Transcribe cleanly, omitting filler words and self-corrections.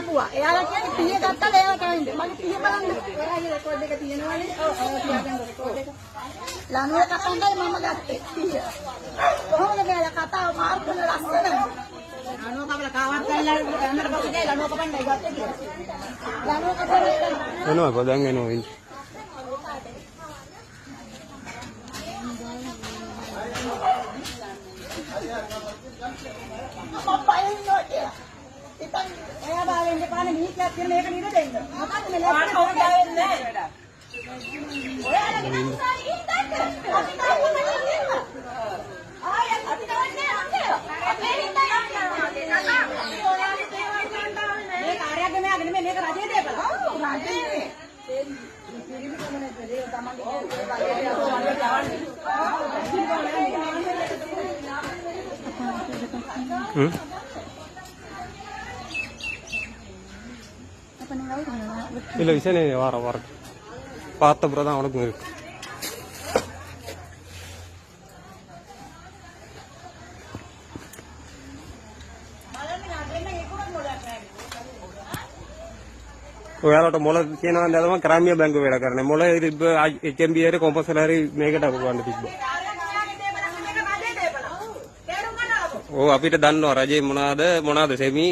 ආපුවා. එයාලා කියන්නේ පිය ගත්තා ඒවා කවින්ද. මගේ පිය බලන්න. ඔයාගේ රෙකෝඩ් එක තියෙනවනේ. ඔව් තියාගන්න රෙකෝඩ් එක. ලනුවේ කපන්නයි මම ගත්තේ. පිය. කොහොමද කියලා කතාව මාරු කරන ලස්සන. ලනුව කපලා කාවත් කරලා යන්නට පස්සේ ලනුව කපන්නයි ගත්තේ කියලා. ලනුව කපලා එනවා පොඩ්ඩක් එනවා ඉන්න. ඉතින් එයා බාලෙන් දෙපාරේ මිනිස්සුත් කියන මේක නේද දෙන්න. මොකක්ද මේ ලස්සන කවුද වෙන්නේ? ඔයාලගේ නම්සාරි ඉන්නත්. අපි තාම නෑ. ආයෙත් අපි තවන්නේ නැහැ. අපේ හිතයි යනවා. ඔයාලගේ දේවල් ගන්න ඕනේ. මේ කාර්යයක් මෙයාගේ නෙමෙයි මේක රජයේ දේවල්. ඔව් රජයේ. இல்ல விஷயம் வர பார்த்த பிறகு தான் அவனுக்கும் இருக்கு. ඔයාලට මොළ කියනවා නේද මම ග්‍රාම්‍ය බැංකුව වැඩ කරන්නේ. මොළ ඉතින් HMB හරි කොම්පස්ලා හරි මේකට ගන්න තිබ්බා. ඔව් අපිට දන්නවා රජේ මොනවාද සෙමි